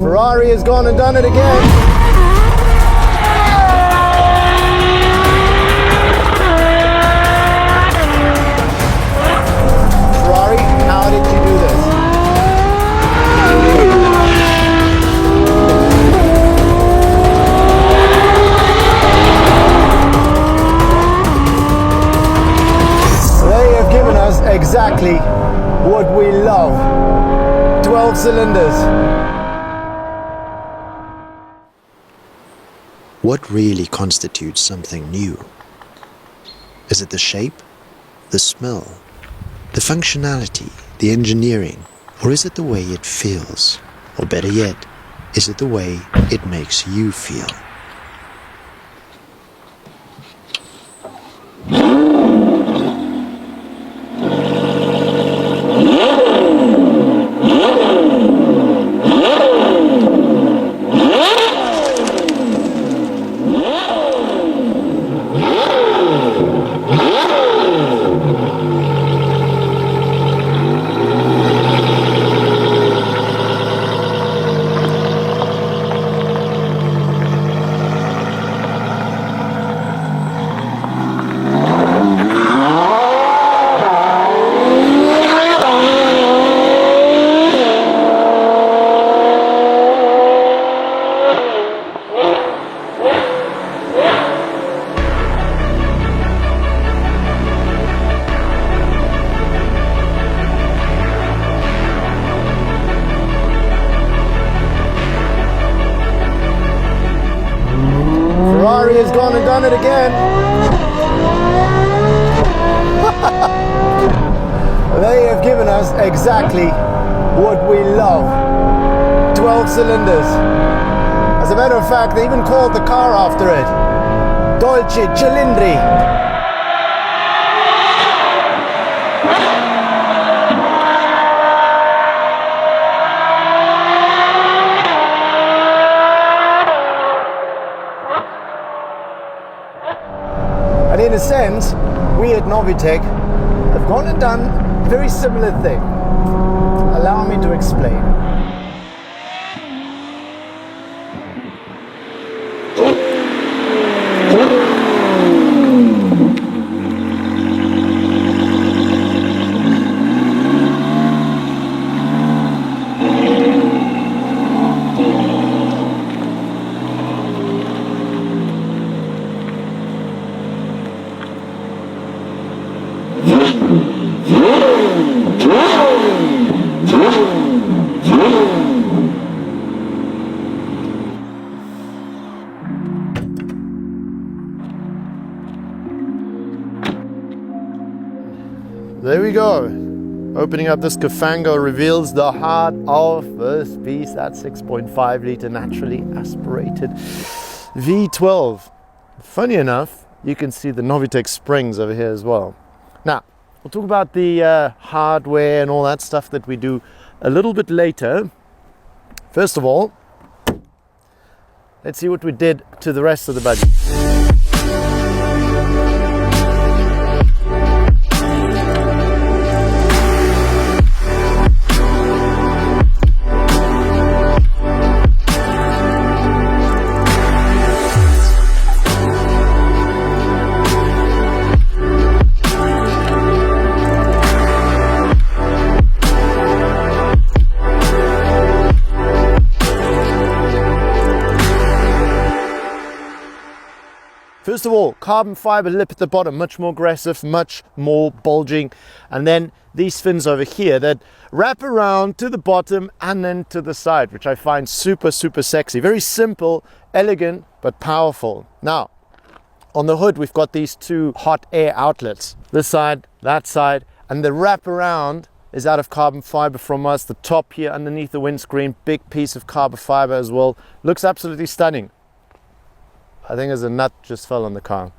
Ferrari has gone and done it again. Ferrari, how did you do this? They have given us exactly what we love. 12 cylinders. What really constitutes something new? Is it the shape, the smell, the functionality, the engineering, or is it the way it feels? Or better yet, is it the way it makes you feel? Ferrari has gone and done it again. They have given us exactly what we love. 12 cylinders. As a matter of fact, they even called the car after it. 12Cilindri. And in a sense, we at NOVITEC have gone and done a very similar thing. Allow me to explain. There we go. Opening up this Cafango reveals the heart of this beast. That 6.5 litre naturally aspirated V12. Funny enough, you can see the NOVITEC springs over here as well. Now, we'll talk about the hardware and all that stuff that we do a little bit later. First of all, let's see what we did to the rest of the buggy. First of all, carbon fiber lip at the bottom, much more aggressive, much more bulging. And then these fins over here that wrap around to the bottom and then to the side, which I find super, super sexy. Very simple, elegant, but powerful. Now, on the hood, we've got these two hot air outlets, this side, that side, and the wrap around is out of carbon fiber from us. The top here underneath the windscreen, big piece of carbon fiber as well. Looks absolutely stunning. I think as a nut just fell on the car.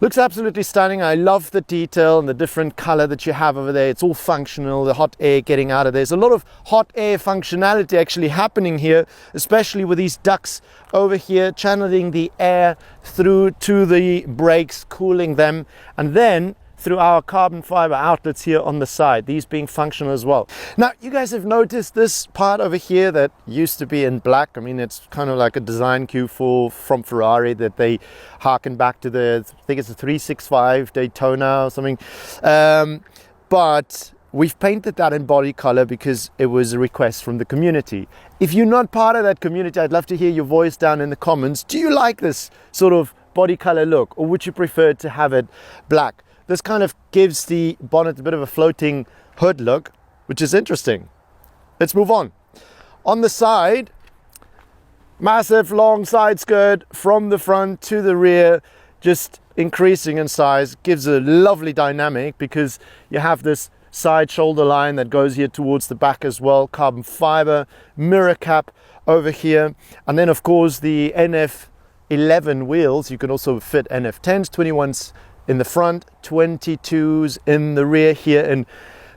Looks absolutely stunning. I love the detail and the different color that you have over there. It's all functional, the hot air getting out of there. There's a lot of hot air functionality actually happening here, especially with these ducts over here, channeling the air through to the brakes, cooling them, and then through our carbon fiber outlets here on the side, these being functional as well. Now, you guys have noticed this part over here that used to be in black. I mean, it's kind of like a design cue from Ferrari that they harken back to the, I think it's a 365 Daytona or something. But we've painted that in body color because it was a request from the community. If you're not part of that community, I'd love to hear your voice down in the comments. Do you like this sort of body color look, or would you prefer to have it black? This kind of gives the bonnet a bit of a floating hood look, which is interesting. Let's move on. On the side, massive long side skirt from the front to the rear, just increasing in size, gives a lovely dynamic because you have this side shoulder line that goes here towards the back as well, carbon fiber, mirror cap over here, and then of course the NF11 wheels. You can also fit NF10s, 21s in the front, 22s in the rear here in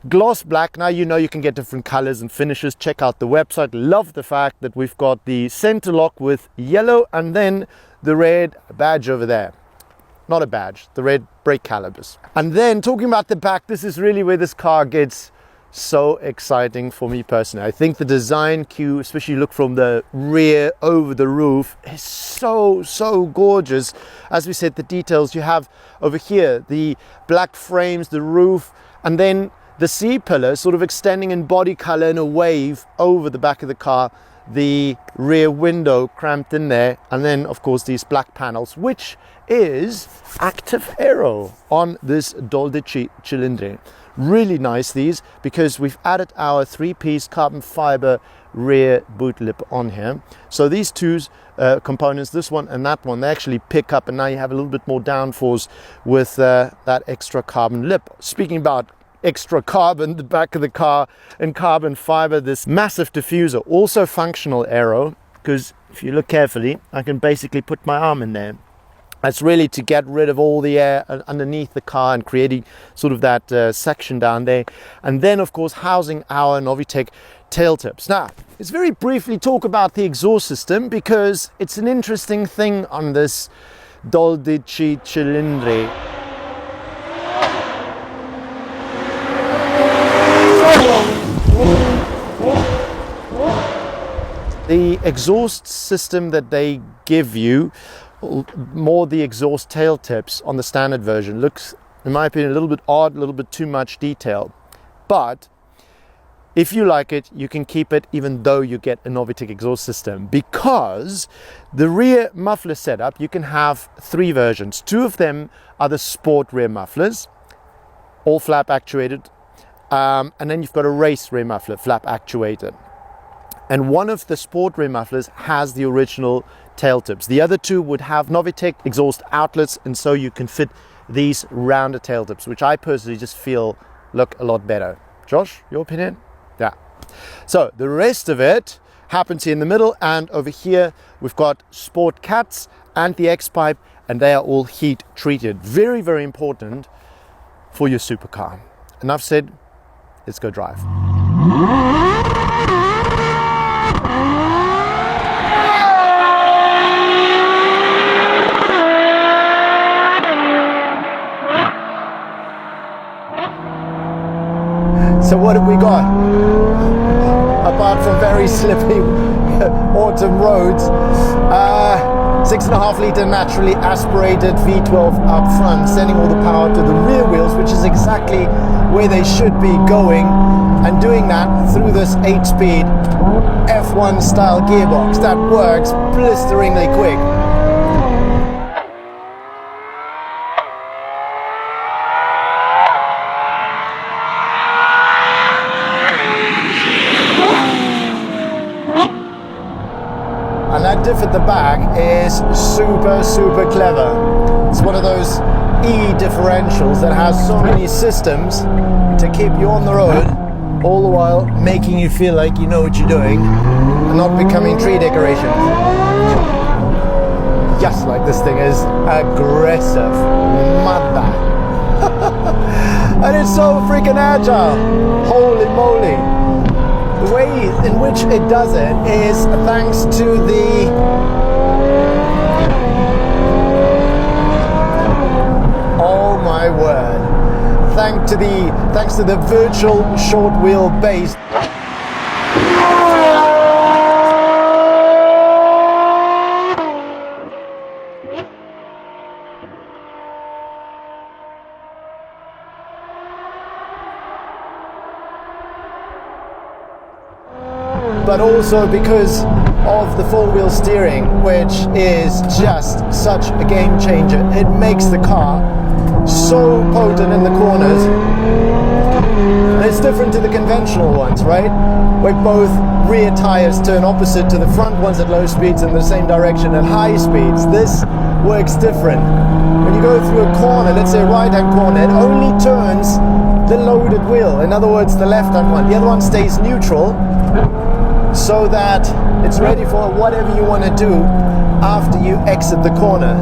gloss black. Now you know you can get different colors and finishes. Check out the website. Love the fact that we've got the center lock with yellow and then the red badge over there. Not a badge, the red brake calipers. And then talking about the back, this is really where this car gets so exciting for me personally. I think the design cue, especially look from the rear over the roof, is so gorgeous. As we said, the details you have over here, the black frames, the roof, and then the C-pillar sort of extending in body color in a wave over the back of the car, the rear window cramped in there, and then of course these black panels, which is active aero on this 12Cilindri. Really nice these, because we've added our 3-piece carbon fiber rear boot lip on here. So these two components, this one and that one, they actually pick up, and now you have a little bit more downforce with that extra carbon lip. Speaking about extra carbon, the back of the car in carbon fiber, this massive diffuser, also functional aero, because if you look carefully, I can basically put my arm in there. That's really to get rid of all the air underneath the car and creating sort of that section down there. And then of course housing our NOVITEC tail tips. Now, let's very briefly talk about the exhaust system, because it's an interesting thing on this 12Cilindri. The exhaust system that they give you, more the exhaust tail tips on the standard version, looks, in my opinion, a little bit odd, a little bit too much detail. But if you like it, you can keep it even though you get a NOVITEC exhaust system, because the rear muffler setup, you can have 3 versions. 2 of them are the sport rear mufflers, all flap actuated, and then you've got a race rear muffler, flap actuated. And one of the sport rear mufflers has the original tail tips. The other 2 would have NOVITEC exhaust outlets, and so you can fit these rounder tail tips, which I personally just feel look a lot better. Josh, your opinion? Yeah. So the rest of it happens here in the middle, and over here we've got sport cats and the X-pipe, and they are all heat treated. Very, very important for your supercar. Enough said, let's go drive. So what have we got? Apart from very slippy autumn roads, 6.5 litre naturally aspirated V12 up front, sending all the power to the rear wheels, which is exactly where they should be going, and doing that through this 8-speed F1 style gearbox that works blisteringly quick. And that diff at the back is super clever. It's one of those E differentials that has so many systems to keep you on the road, all the while making you feel like you know what you're doing and not becoming tree decoration. Yes, like this thing is aggressive, mother. And it's so freaking agile. Holy moly. The way in which it does it is thanks to the oh my word, thanks to the virtual short wheel base. But also because of the four-wheel steering, which is just such a game changer. It makes the car so potent in the corners. And it's different to the conventional ones, right? Where both rear tires turn opposite to the front ones at low speeds in the same direction at high speeds. This works different. When you go through a corner, let's say a right-hand corner, it only turns the loaded wheel. In other words, the left-hand one. The other one stays neutral, so that it's ready for whatever you want to do after you exit the corner.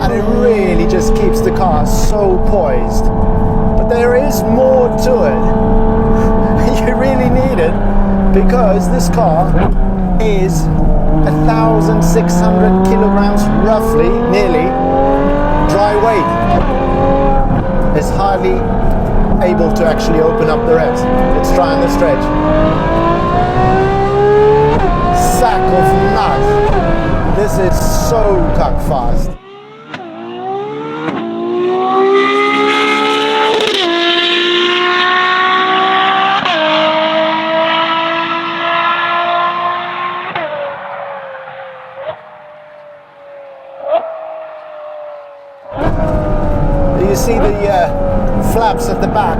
And it really just keeps the car so poised. But there is more to it. You really need it, because this car is 1,600 kilograms roughly, nearly, dry weight. It's hardly able to actually open up the revs. Let's try on the stretch. Sack of nuts. This is so cuck fast. You see the flaps at the back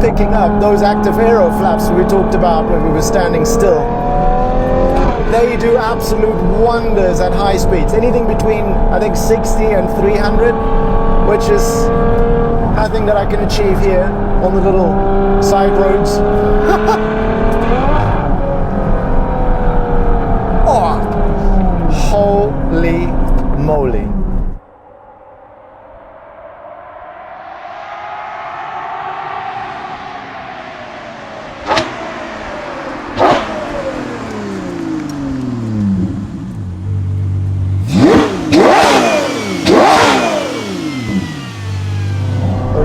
picking up, those active aero flaps we talked about when we were standing still. They do absolute wonders at high speeds. Anything between, I think, 60 and 300, which is nothing that I can achieve here on the little side roads. Oh, holy moly.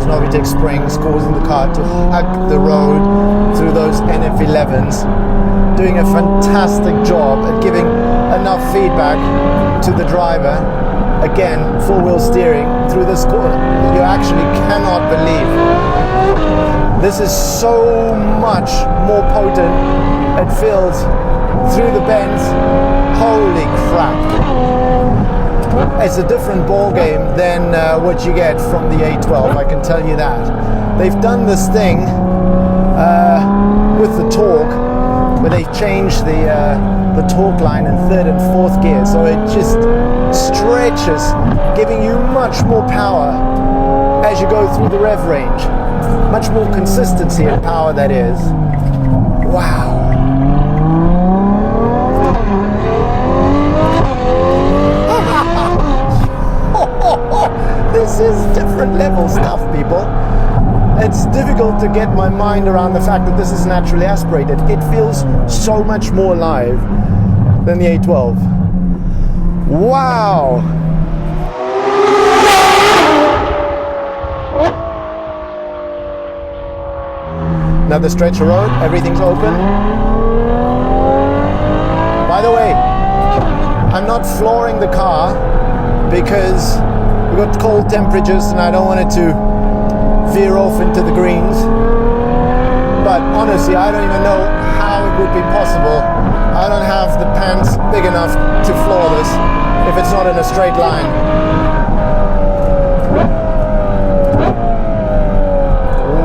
NOVITEC springs causing the car to hug the road through those NF11s, doing a fantastic job at giving enough feedback to the driver. Again, four-wheel steering through this corner, you actually cannot believe. This is so much more potent. It feels through the bends. Holy crap. It's a different ball game than what you get from the A12, I can tell you that. They've done this thing with the torque, where they've changed the torque line in third and fourth gear, so it just stretches, giving you much more power as you go through the rev range. Much more consistency and power, that is. Wow. This is different level stuff, people. It's difficult to get my mind around the fact that this is naturally aspirated. It feels so much more alive than the A12. Wow! Another stretch of road, everything's open. By the way, I'm not flooring the car because we've got cold temperatures and I don't want it to veer off into the greens. But honestly, I don't even know how it would be possible. I don't have the pants big enough to floor this if it's not in a straight line.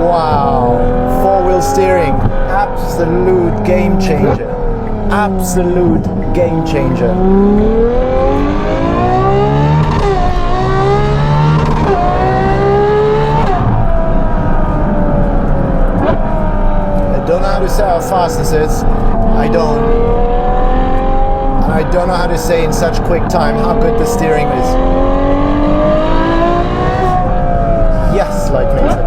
Wow. Four-wheel steering, absolute game changer. Absolute game changer. I don't know how to say how fast this is. I don't. And I don't know how to say in such quick time how good the steering is. Yes, like Mason.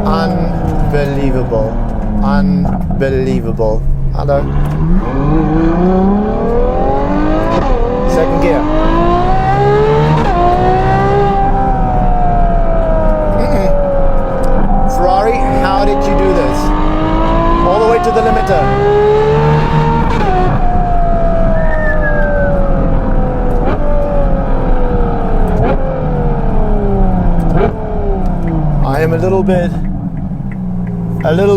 Unbelievable. Unbelievable. Hello. Second gear. way to the limiter. I am a little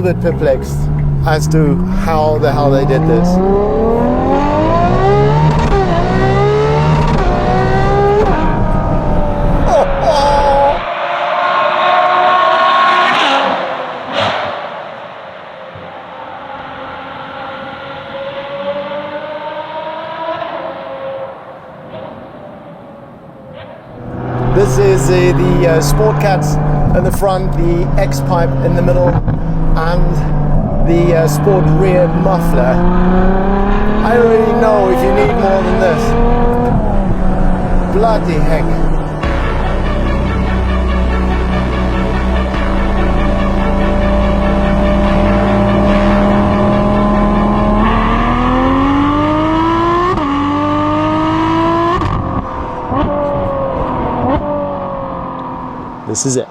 bit perplexed as to how the hell they did this. This is the Sport Cats in the front, the X-pipe in the middle, and the Sport rear muffler. I don't really know if you need more than this. Bloody heck. This is it.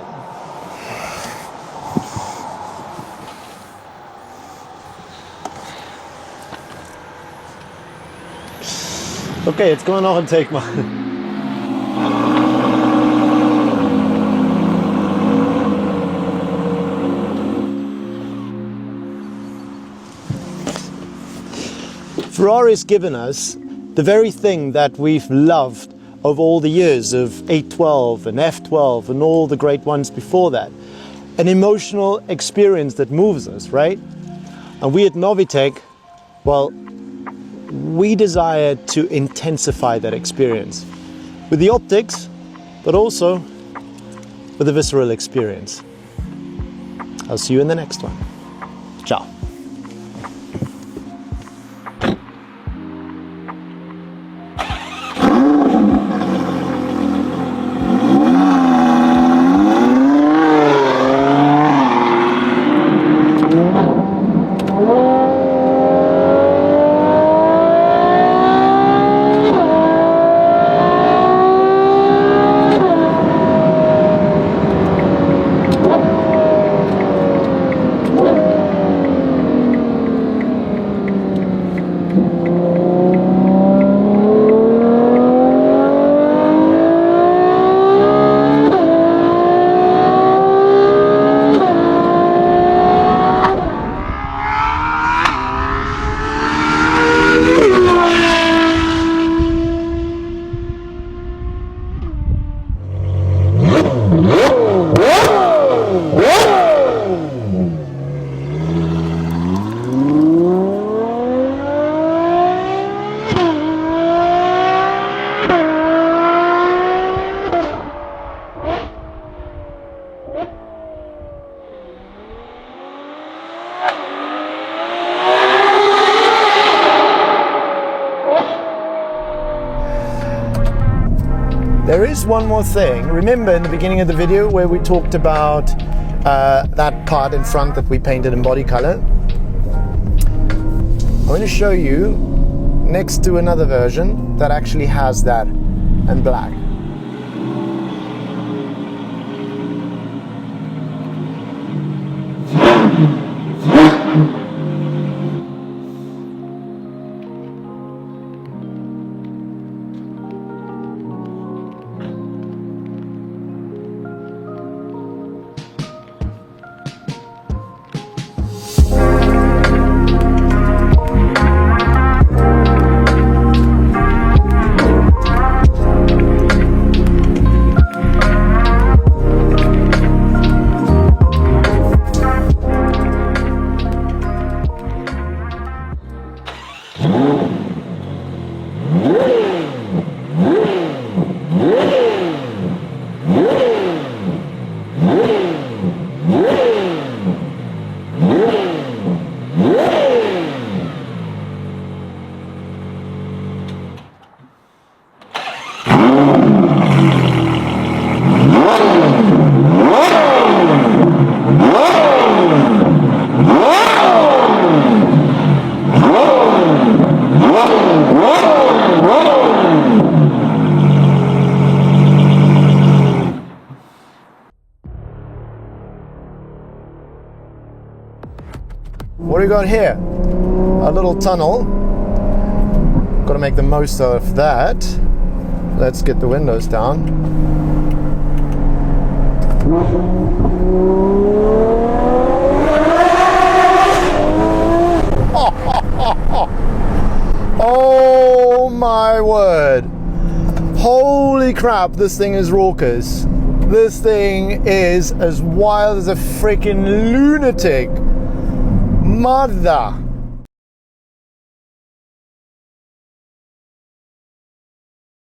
Okay, jetzt können wir noch einen Take machen. Ferrari's given us the very thing that we've loved of all the years of 812 and F12 and all the great ones before that. An emotional experience that moves us, right? And we at NOVITEC, well, we desire to intensify that experience with the optics, but also with the visceral experience. I'll see you in the next one. Ciao. There is one more thing. Remember in the beginning of the video where we talked about that part in front that we painted in body color? I'm going to show you next to another version that actually has that in black. do we got here? A little tunnel. Got to make the most of that. Let's get the windows down. Oh my word. Holy crap, this thing is raucous. This thing is as wild as a freaking lunatic. Mother.